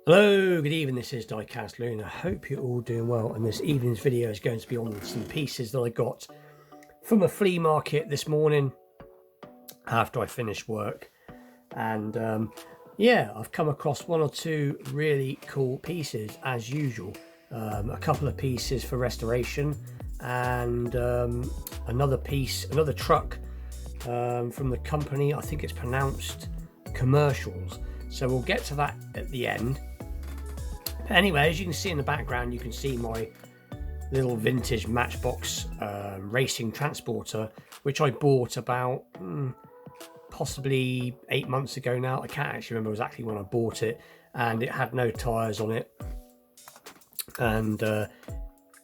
Hello, good evening, this is Diecast Loon. I hope you're all doing well, and this evening's video is going to be on some pieces that I got from a flea market this morning after I finished work. And yeah, I've come across one or two really cool pieces as usual. A couple of pieces for restoration and another truck from the company, I think it's pronounced Commercials. So we'll get to that at the end. Anyway, as you can see in the background, you can see my little vintage Matchbox racing transporter, which I bought about possibly 8 months ago now. I can't actually remember exactly when I bought it, and it had no tyres on it, and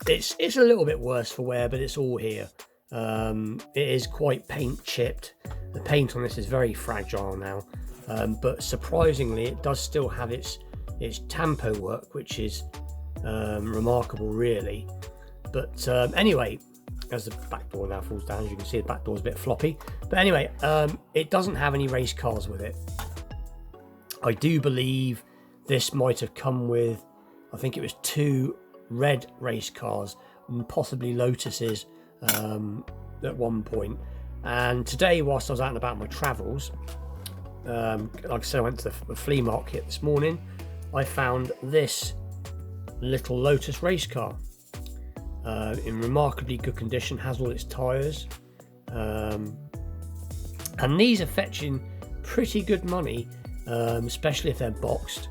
it's a little bit worse for wear, but it's all here. It is quite paint chipped. The paint on this is very fragile now, but surprisingly it does still have its tampo work, which is remarkable really. But anyway, as the back door now falls down, as you can see, the back door is a bit floppy, but anyway, it doesn't have any race cars with it. I do believe this might have come with, I think it was 2 red race cars and possibly Lotuses at one point. And today, whilst I was out and about my travels, like I said, I went to the flea market this morning. I found this little Lotus race car in remarkably good condition, has all its tyres, and these are fetching pretty good money, especially if they're boxed.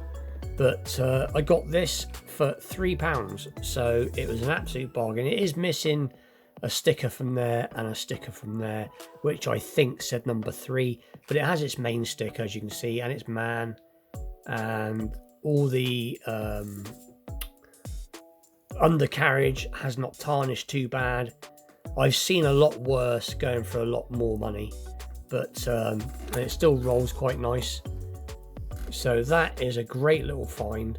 But I got this for £3, so it was an absolute bargain. It is missing a sticker from there and a sticker from there, which I think said number 3, but it has its main sticker, as you can see, and its man, and all the undercarriage has not tarnished too bad. I've seen a lot worse going for a lot more money, but it still rolls quite nice. So that is a great little find,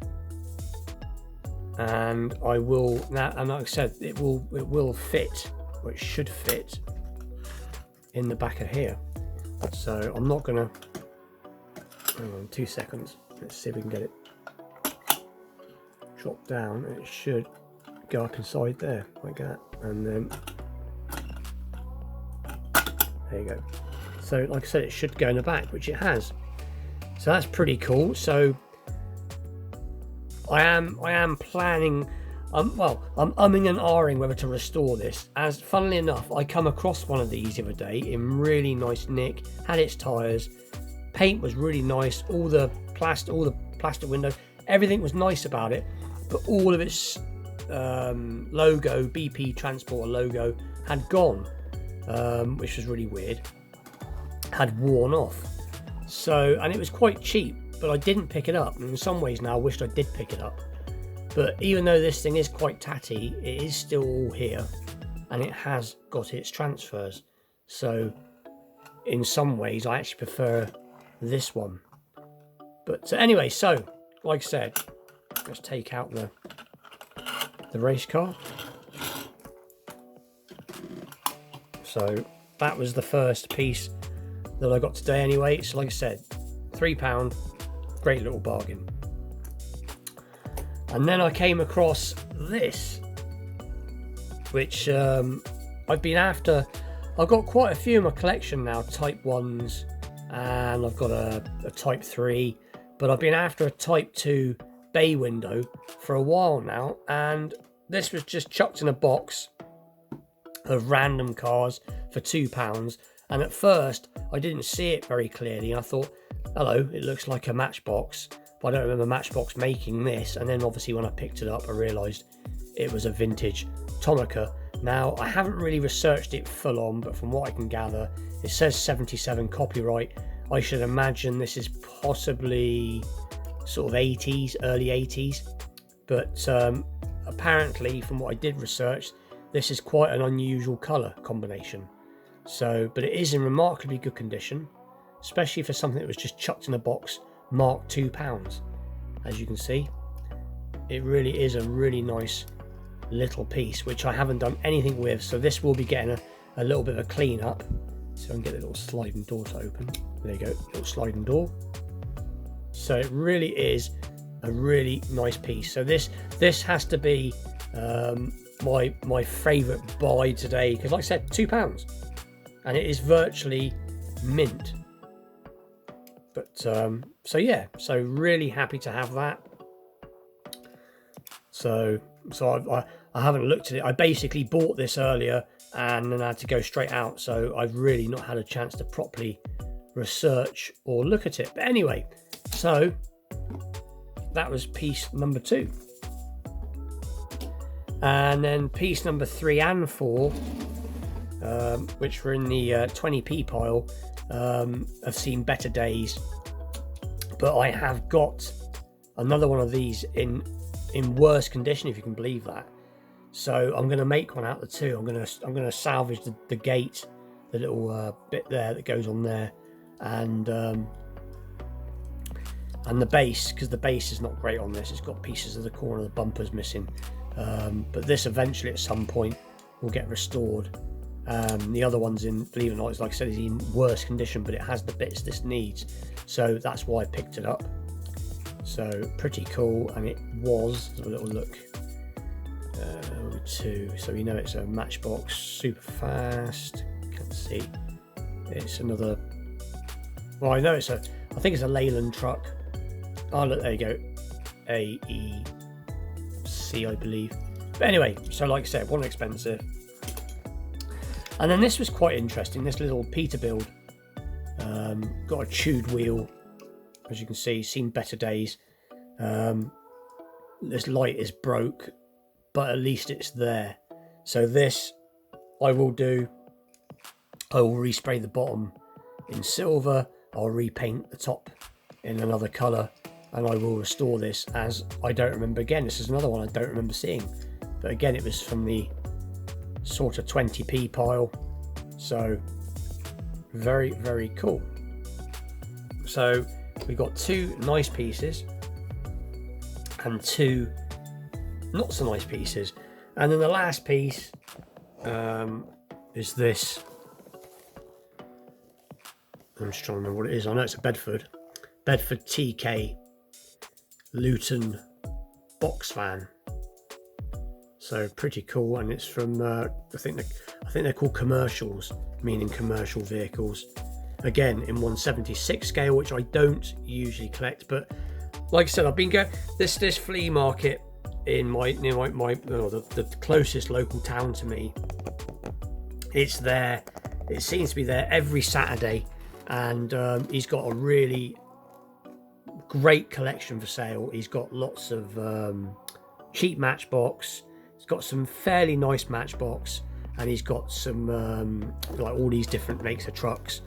and I will now, and like I said, it will fit, or it should fit in the back of here. So I'm not gonna, hang on 2 seconds, let's see if we can get it drop down. It should go up inside there like that, and then there you go. So like I said, it should go in the back, which it has. So that's pretty cool. So I am planning, I'm umming and ahhing whether to restore this, as funnily enough I come across one of these the other day in really nice nick, had its tyres, paint was really nice, all the plastic windows, everything was nice about it, but all of its logo, BP Transporter logo, had gone, which was really weird, had worn off. So, and it was quite cheap, but I didn't pick it up, and in some ways now I wished I did pick it up. But even though this thing is quite tatty, it is still all here, and it has got its transfers. So in some ways I actually prefer this one. But anyway, so like I said, let's take out the race car. So that was the first piece that I got today anyway. So like I said, £3, great little bargain. And then I came across this, which I've been after. I've got quite a few in my collection now, Type 1s, and I've got a Type 3, but I've been after a Type 2 bay window for a while now, and this was just chucked in a box of random cars for £2. And at first I didn't see it very clearly, and I thought, hello, it looks like a Matchbox, but I don't remember Matchbox making this. And then obviously when I picked it up I realised it was a vintage Tomica. Now I haven't really researched it full on, but from what I can gather, it says 77 copyright. I should imagine this is possibly sort of 80s, early 80s, but apparently from what I did research, this is quite an unusual colour combination. So, but it is in remarkably good condition, especially for something that was just chucked in a box marked £2. As you can see, it really is a really nice little piece, which I haven't done anything with. So this will be getting a little bit of a clean up. So I can get the little sliding door to open. There you go, little sliding door. So it really is a really nice piece. So this has to be my favorite buy today, because like I said, £2, and it is virtually mint. But so yeah, so really happy to have that. So I haven't looked at it. I basically bought this earlier and then I had to go straight out, so I've really not had a chance to properly research or look at it. But anyway, so that was piece number 2, and then piece number 3 and 4, which were in the 20p pile, have seen better days. But I have got another one of these in worse condition, if you can believe that. So I'm going to make one out of the two. I'm going to salvage the gate, the little bit there that goes on there, and the base, because the base is not great on this. It's got pieces of the corner of the bumpers missing. But this eventually at some point will get restored. The other one's in, believe it or not, like I said, is in worse condition, but it has the bits this needs. So that's why I picked it up. So pretty cool, and it was, let's have a little look, 2. So you know it's a Matchbox, super fast. Can't see. It's another. Well, I know I think it's a Leyland truck. Oh look, there you go, AEC, I believe. But anyway, so like I said, wasn't expensive. And then this was quite interesting. This little Peterbilt, got a chewed wheel. As you can see, seen better days. This light is broke, but at least it's there. So this I will do. I will respray the bottom in silver. I'll repaint the top in another colour, and I will restore this, as I don't remember. Again, this is another one I don't remember seeing, but again, it was from the sort of 20p pile. So very, very cool. So we got 2 nice pieces and 2 not so nice pieces, and then the last piece is this. I'm just trying to remember what it is. I know it's a Bedford TK Luton box fan. So pretty cool, and it's from I think they're called commercials, meaning commercial vehicles. Again, in 1/76 scale, which I don't usually collect, but like I said, I've been going this flea market in the closest local town to me. It's there. It seems to be there every Saturday, and he's got a really great collection for sale. He's got lots of cheap Matchbox. He's got some fairly nice Matchbox, and he's got some like all these different makes of trucks.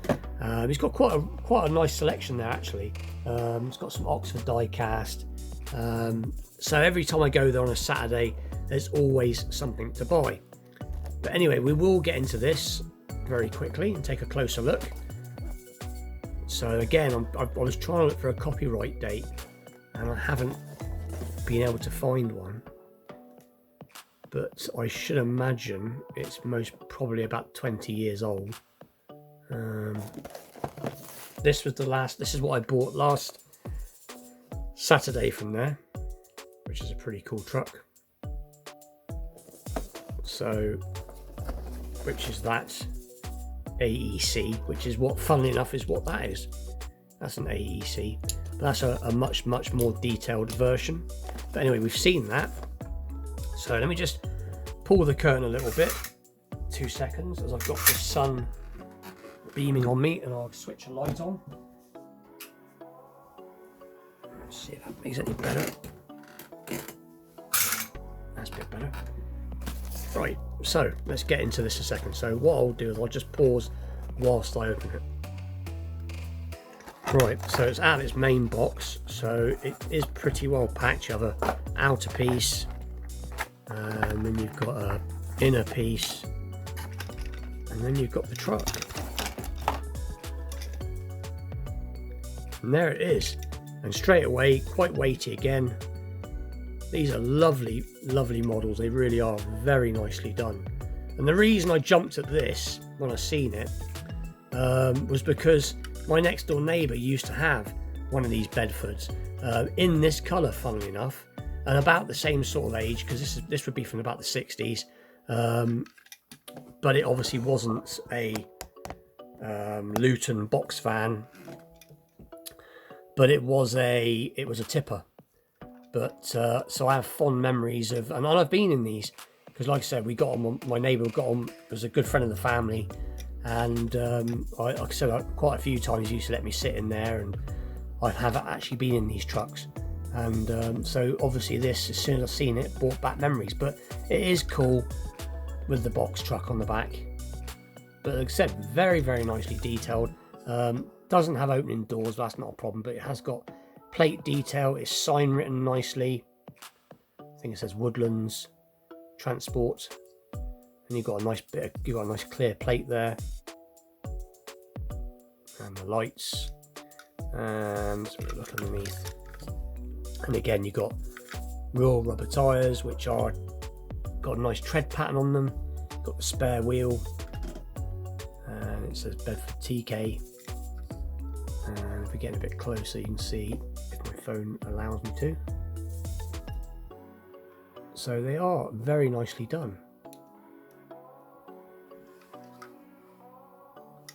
He's got quite a nice selection there, actually. He's got some Oxford die cast. So every time I go there on a Saturday, there's always something to buy. But anyway, we will get into this very quickly and take a closer look. So again, I was trying to look for a copyright date, and I haven't been able to find one. But I should imagine it's most probably about 20 years old. This is what I bought last Saturday from there, which is a pretty cool truck. So, which is that AEC, which is what, funnily enough, is what that is. That's an AEC, but that's a much more detailed version. But anyway, we've seen that. So let me just pull the curtain a little bit. 2 seconds, as I've got the sun beaming on me, and I'll switch a light on. Let's see if that makes it any better. That's a bit better. Right, so let's get into this a second. So what I'll do is I'll just pause whilst I open it. Right, so it's out of its main box, so it is pretty well packed. You have a outer piece, and then you've got a inner piece, and then you've got the truck. And there it is, and straight away, quite weighty again. These are lovely models. They really are very nicely done. And the reason I jumped at this when I seen it was because my next door neighbour used to have one of these Bedfords in this colour, funnily enough, and about the same sort of age, because this would be from about the 60s, but it obviously wasn't a Luton box van, but it was a tipper. But so I have fond memories of, and I've been in these because, like I said, we got on. My neighbour got on, was a good friend of the family, and like I said, quite a few times he used to let me sit in there, and I have actually been in these trucks. And so obviously this, as soon as I've seen it, brought back memories. But it is cool with the box truck on the back. But like I said, very, very nicely detailed. Doesn't have opening doors, but that's not a problem. But it has got plate detail. It's sign written nicely. I think it says Woodlands Transport. And you've got a nice clear plate there. And the lights. And look underneath. And again, you've got real rubber tyres, which are got a nice tread pattern on them. Got the spare wheel, and it says Bedford TK. And if we get a bit closer, you can see if my phone allows me to. So they are very nicely done.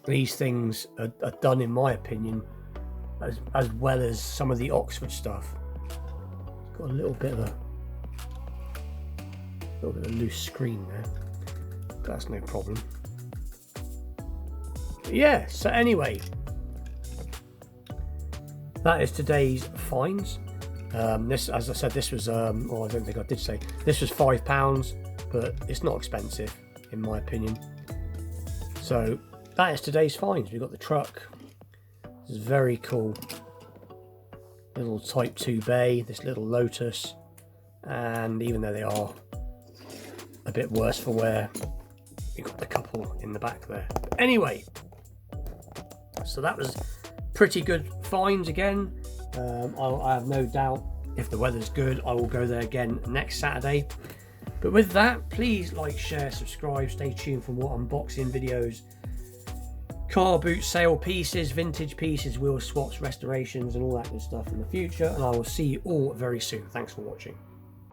These things are done, in my opinion, as well as some of the Oxford stuff. Got a little bit of a loose screen there, but that's no problem. But yeah, so anyway, that is today's finds. This, as I said, this was well, I don't think I did say this was £5, but it's not expensive in my opinion. So that is today's finds. We've got the truck. This is very cool. Little Type 2 bay, this little Lotus, and even though they are a bit worse for wear, you've got the couple in the back there. But anyway, so that was pretty good finds again. I have no doubt if the weather's good, I will go there again next Saturday. But with that, please like, share, subscribe, stay tuned for more unboxing videos, car boot sale pieces, vintage pieces, wheel swaps, restorations, and all that good stuff in the future. And I will see you all very soon. Thanks for watching.